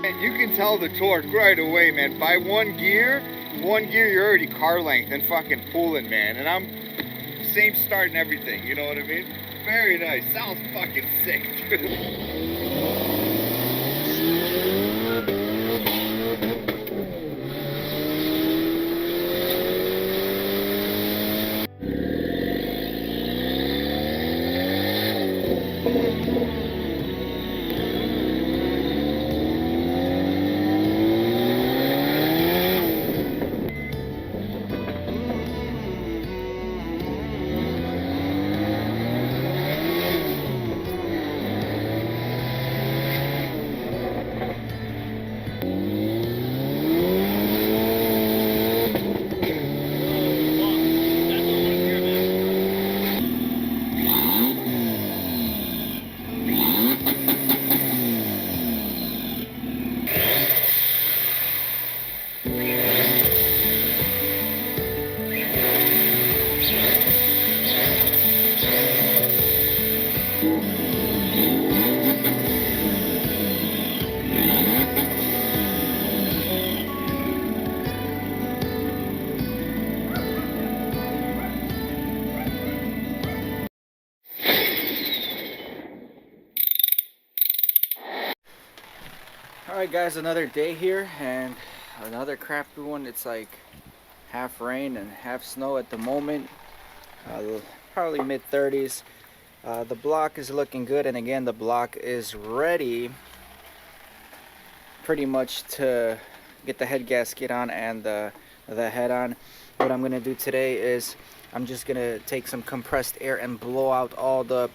And you can tell the torque right away, man. By one gear, you're already car length and fucking pulling, man. And I'm same start and everything, you know what I mean? Very nice. Sounds fucking sick, dude. Alright guys, another day here and another crappy one. It's like half rain and half snow at the moment. Probably mid 30s. The block is looking good, and again the block is ready pretty much to get the head gasket on and the head on. What I'm gonna do today is I'm just gonna take some compressed air and blow out all the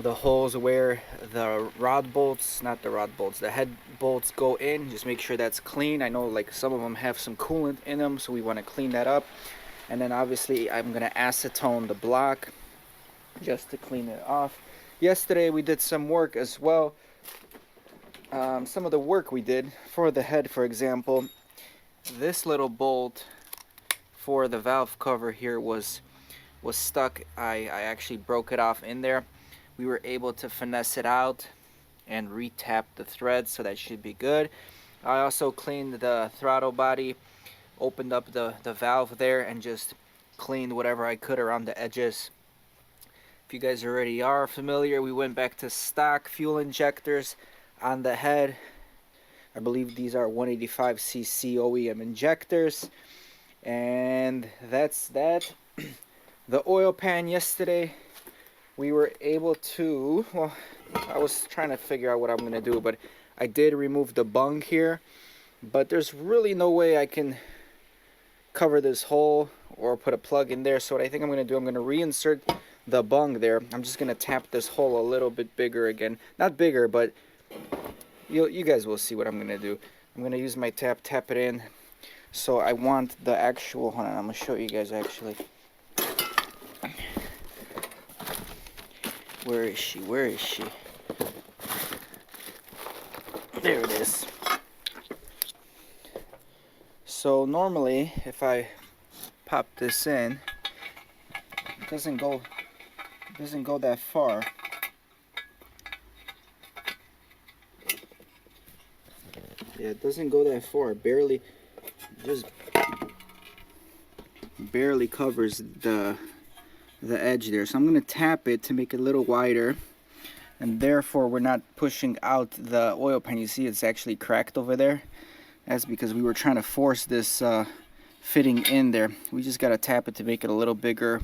holes where the rod bolts, not the rod bolts, the head bolts go in. Just make sure that's clean. I know like some of them have some coolant in them, so we want to clean that up. And then obviously I'm gonna acetone the block just to clean it off. Yesterday we did some work as well. Some of the work we did for the head, for example, this little bolt for the valve cover here was stuck. I actually broke it off in there. We were able to finesse it out and re-tap the thread, so that should be good. I also cleaned the throttle body, opened up the valve there, and just cleaned whatever I could around the edges. If you guys already are familiar, we went back to stock fuel injectors on the head. I believe these are 185cc OEM injectors. And that's that. The oil pan yesterday, we were able to, well, I was trying to figure out what I'm going to do, but I did remove the bung here. But there's really no way I can cover this hole or put a plug in there. So what I think I'm going to do, I'm going to reinsert the bung there. I'm just going to tap this hole a little bit bigger again. Not bigger, but you guys will see what I'm going to do. I'm going to use my tap it in. So I want the actual, hold on, I'm going to show you guys actually. Where is she? Where is she? There it is. So normally, if I pop this in, it doesn't go that far. Yeah, it doesn't go that far. Barely, just barely covers the edge there. So I'm going to tap it to make it a little wider, and therefore we're not pushing out the oil pan. You see it's actually cracked over there. That's because we were trying to force this fitting in there. We just got to tap it to make it a little bigger.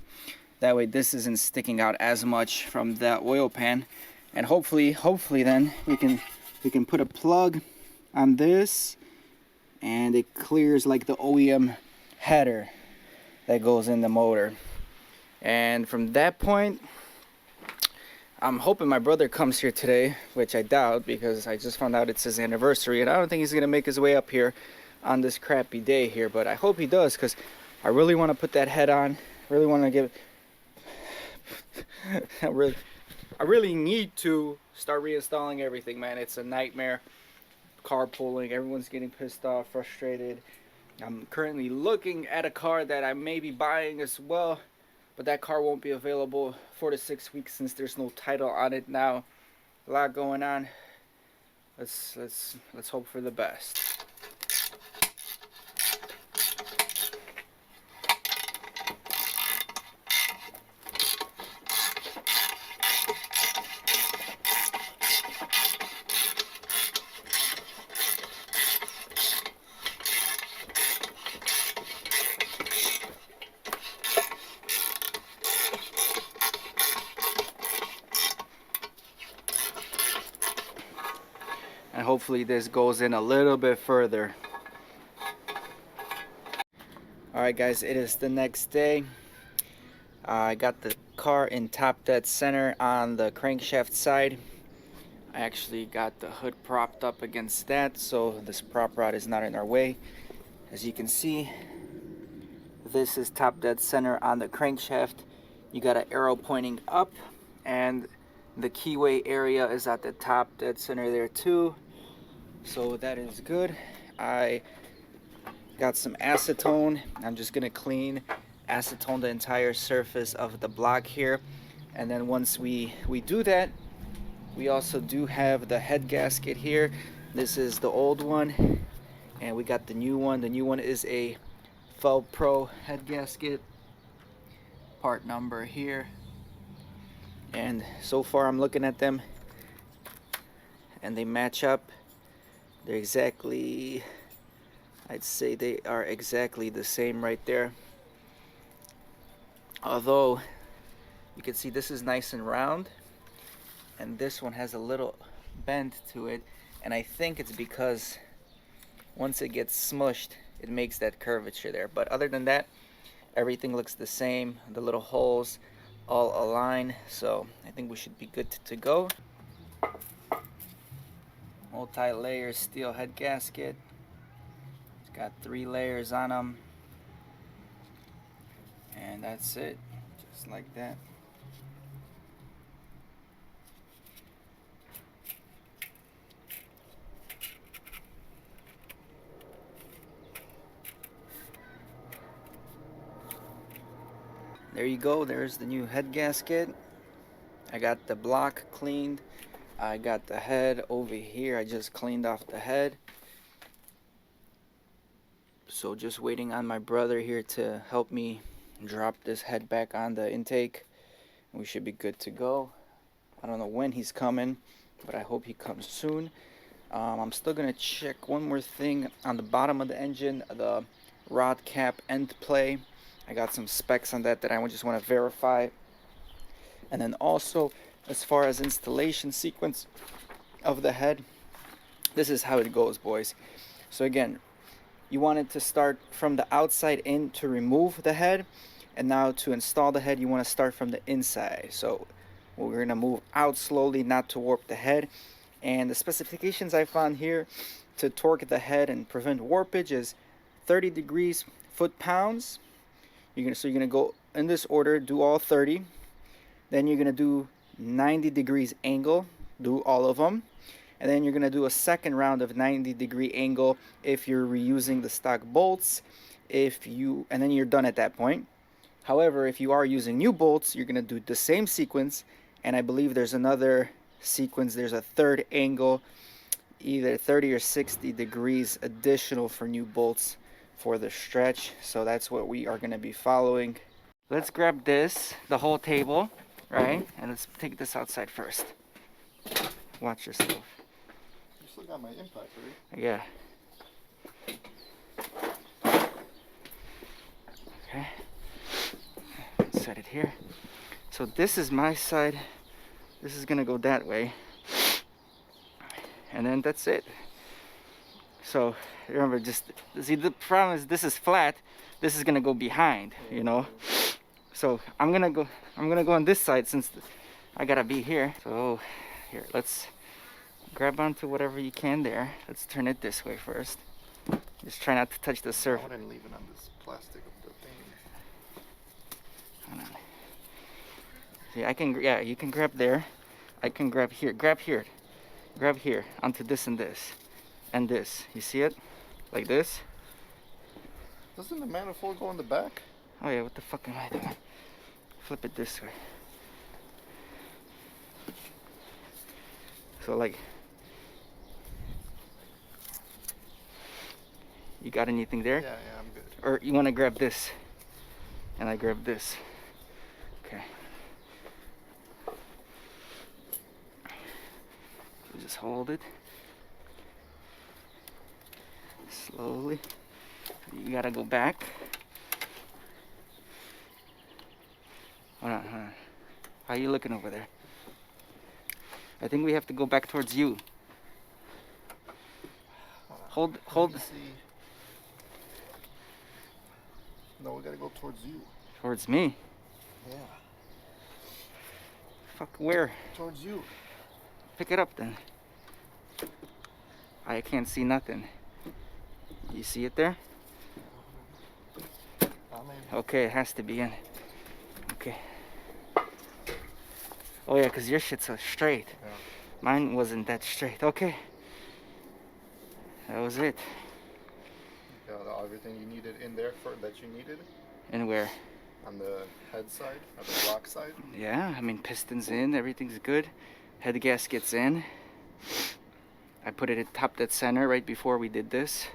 That way this isn't sticking out as much from that oil pan. And hopefully then we can put a plug on this and it clears like the OEM header that goes in the motor. And from that point, I'm hoping my brother comes here today, which I doubt because I just found out it's his anniversary, and I don't think he's gonna make his way up here on this crappy day here, but I hope he does, because I really want to put that head on. Really want to give I really need to start reinstalling everything, man. It's a nightmare. Carpooling, everyone's getting pissed off, frustrated. I'm currently looking at a car that I may be buying as well, but that car won't be available 4 to 6 weeks since there's no title on it now. A lot going on. let's hope for the best. And hopefully this goes in a little bit further. Alright guys, it is the next day. I got the car in top dead center on the crankshaft side. I actually got the hood propped up against that, so this prop rod is not in our way. As you can see, this is top dead center on the crankshaft. You got an arrow pointing up, and the keyway area is at the top dead center there too. So that is good. I got some acetone. I'm just gonna clean acetone the entire surface of the block here, and then once we do that, we also do have the head gasket here. This is the old one, and we got the new one. The new one is a Pro head gasket, part number here. And so far I'm looking at them and they match up. They're exactly, I'd say they are exactly the same right there. Although you can see this is nice and round and this one has a little bend to it, and I think it's because once it gets smushed it makes that curvature there. But other than that, everything looks the same. The little holes all align, so I think we should be good to go. Multi-layer steel head gasket. It's got 3 layers on them, and that's it, just like that. There you go, there's the new head gasket. I got the block cleaned. I got the head over here. I just cleaned off the head. So just waiting on my brother here to help me drop this head back on the intake. We should be good to go. I don't know when he's coming, but I hope he comes soon. I'm still gonna check one more thing on the bottom of the engine, the rod cap end play. I got some specs on that I just want to verify. And then also, as far as installation sequence of the head, this is how it goes, boys. So again, you want it to start from the outside in to remove the head, and now to install the head you want to start from the inside. So we're going to move out slowly, not to warp the head. And the specifications I found here to torque the head and prevent warpage is 30 degrees foot-pounds. So you're gonna go in this order, do all 30. Then you're gonna do 90 degrees angle, do all of them. And then you're gonna do a second round of 90-degree angle if you're reusing the stock bolts. And then you're done at that point. However, if you are using new bolts, you're gonna do the same sequence. And I believe there's another sequence. There's a third angle, either 30 or 60 degrees additional for new bolts for the stretch. So that's what we are going to be following. Let's grab this, the whole table, right? And let's take this outside first. Watch yourself. You still got my impact, right? Yeah. Okay. Set it here. So this is my side. This is going to go that way. And then that's it. So remember, just see, the problem is this is flat, this is gonna go behind, you know. So I'm gonna go on this side since I gotta be here. So here, let's grab onto whatever you can there. Let's turn it this way first. Just try not to touch the surface. I wouldn't leave it on this plastic of the thing. Hold on. See, I can, yeah, you can grab there. I can grab here. Grab here onto this and this. And this, you see it? Like this? Doesn't the manifold go in the back? Oh yeah, what the fuck am I doing? Flip it this way. So like, You got anything there? Yeah, I'm good. Or you want to grab this? And I grab this. Okay. You just hold it. Slowly. You gotta go back. Hold on, hold on. How are you looking over there? I think we have to go back towards you. Hold. No, we gotta go towards you. Towards me? Yeah. Fuck, where? Towards you. Pick it up then. I can't see nothing. You see it there? Okay, it has to be in. Okay. Oh yeah, because your shit's so straight. Yeah. Mine wasn't that straight. Okay. That was it. Got everything you needed in there that you needed? And where? On the head side, on the block side? Yeah, I mean, pistons in, everything's good. Head gasket's in. I put it at top dead center right before we did this.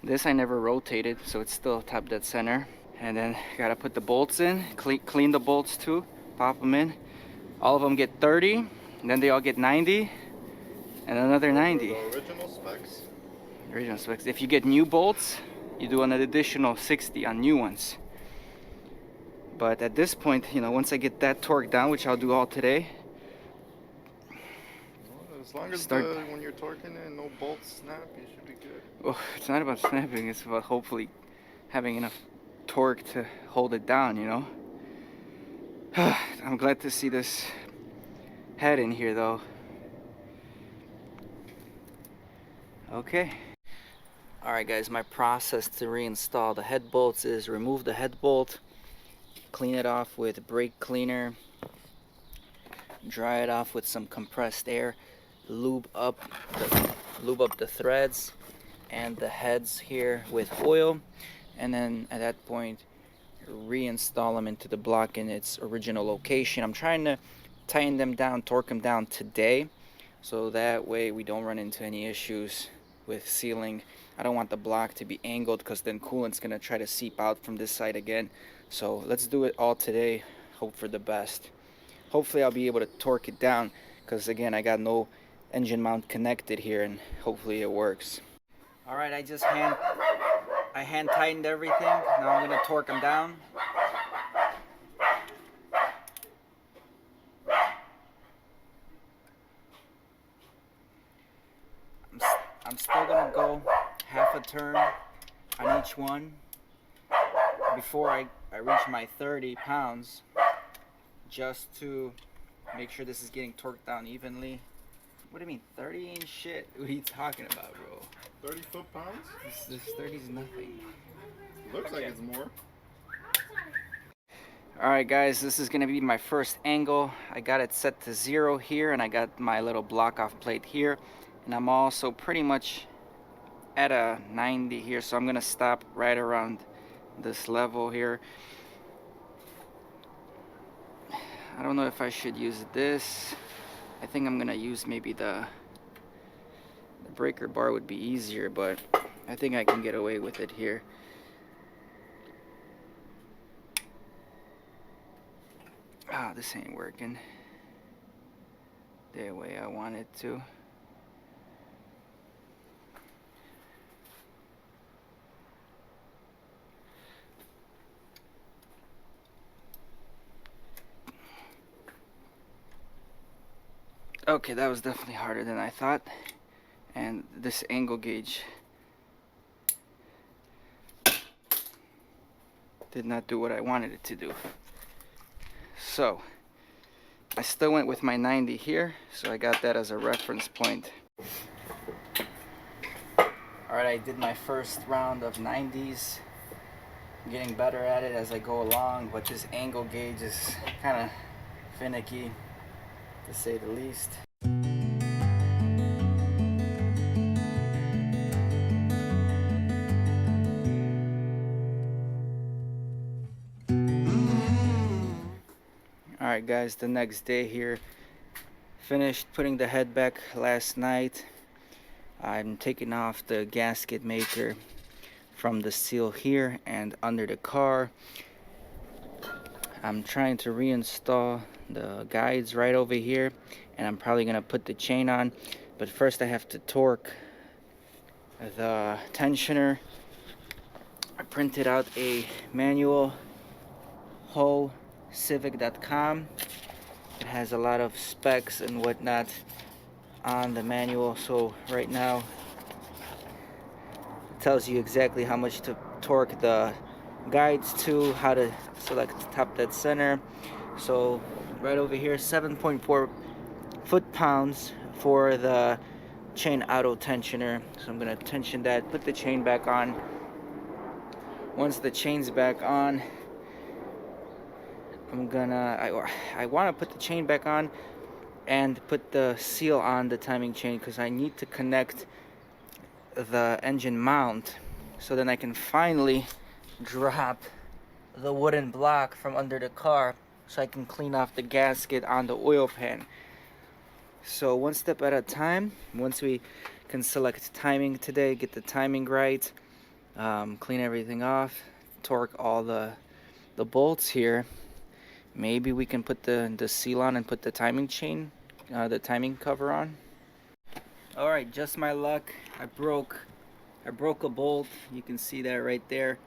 This I never rotated, so it's still top dead center. And then gotta put the bolts in, clean the bolts too, pop them in. All of them get 30, and then they all get 90, and another 90. The original specs? Original specs. If you get new bolts, you do an additional 60 on new ones. But at this point, you know, once I get that torque down, which I'll do all today. Well, as long as when you're torquing and no bolts snap, you should be good. Well, it's not about snapping, it's about hopefully having enough torque to hold it down, you know. I'm glad to see this head in here though. Okay. Alright guys, my process to reinstall the head bolts is remove the head bolt, clean it off with brake cleaner, dry it off with some compressed air, lube up the threads and the heads here with oil, and then at that point reinstall them into the block in its original location. I'm trying to tighten them down, torque them down today, so that way we don't run into any issues with sealing. I don't want the block to be angled because then coolant's gonna try to seep out from this side again. So let's do it all today, hope for the best. Hopefully I'll be able to torque it down because again I got no engine mount connected here, and hopefully it works. Alright, I hand tightened everything. Now I'm gonna torque them down. I'm still gonna go half a turn on each one before I reach my 30 pounds, just to make sure this is getting torqued down evenly. What do you mean, 30 ain't shit? What are you talking about, bro? 30 foot-pounds? This 30 is nothing. Looks like it's more. Alright guys, this is gonna be my first angle. I got it set to 0 here, and I got my little block off plate here, and I'm also pretty much at a 90 here, so I'm gonna stop right around this level here. I don't know if I should use this. I think I'm gonna use maybe the breaker bar would be easier, but I think I can get away with it here. Ah, this ain't working the way I want it to. Okay, that was definitely harder than I thought. And this angle gauge did not do what I wanted it to do. So I still went with my 90 here, so I got that as a reference point. Alright, I did my first round of 90s. I'm getting better at it as I go along, but this angle gauge is kind of finicky, to say the least. Alright guys, the next day here, finished putting the head back last night. I'm taking off the gasket maker. from the seal here and under the car. I'm trying to reinstall the guides right over here, and I'm probably gonna put the chain on, but first I have to torque the tensioner. I printed out a manual, Civic.com. It has a lot of specs and whatnot on the manual, so right now it tells you exactly how much to torque the guides to, how to select top dead center. So right over here, 7.4 foot-pounds for the chain auto tensioner. So I'm gonna tension that, put the chain back on. Once the chain's back on, I want to put the chain back on and put the seal on the timing chain, because I need to connect the engine mount so then I can finally drop the wooden block from under the car so I can clean off the gasket on the oil pan. So one step at a time. Once we can select timing today, get the timing right, clean everything off, torque all the bolts here, maybe we can put the seal on and put the timing chain, the timing cover on. All right, just my luck, I broke a bolt. You can see that right there.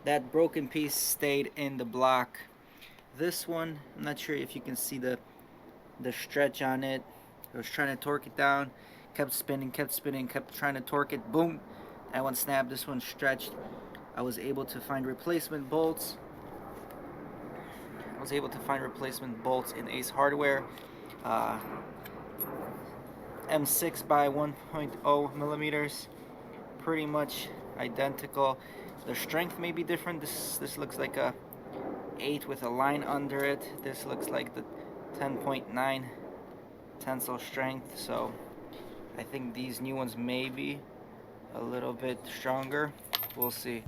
That broken piece stayed in the block. This one, I'm not sure if you can see the stretch on it. I was trying to torque it down, kept spinning, kept trying to torque it. Boom, that one snapped, this one stretched. I was able to find replacement bolts. In Ace Hardware. M6 by 1.0 millimeters. Pretty much identical. The strength may be different. This looks like a 8 with a line under it. This looks like the 10.9 tensile strength. So I think these new ones may be a little bit stronger. We'll see.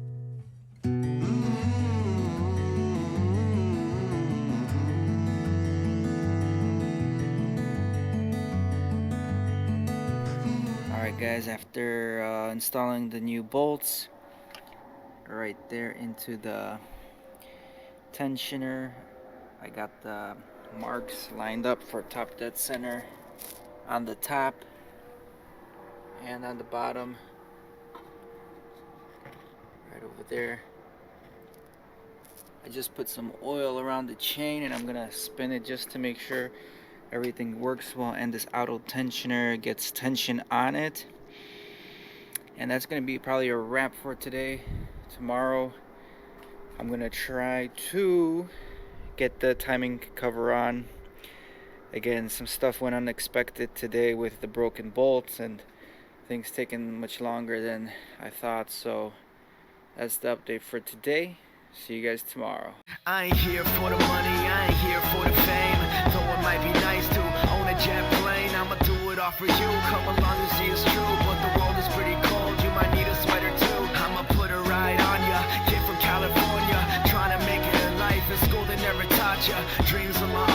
Alright guys, after installing the new bolts right there into the tensioner, I got the marks lined up for top dead center on the top and on the bottom, right over there. I just put some oil around the chain and I'm gonna spin it just to make sure everything works well and this auto tensioner gets tension on it. And that's gonna be probably a wrap for today. Tomorrow I'm gonna try to get the timing cover on. Again, some stuff went unexpected today with the broken bolts and things taking much longer than I thought, so that's the update for today. See you guys tomorrow. I ain't here for the money, I ain't here for the fame. Though it might be nice to own a jet plane, I'ma do it all for you. Come along and see it's true, but the world is pretty cold. You might need a sweater too. I'ma put a ride on ya. Kid from California, trying to make it in life. In school they never taught ya. Dreams a lot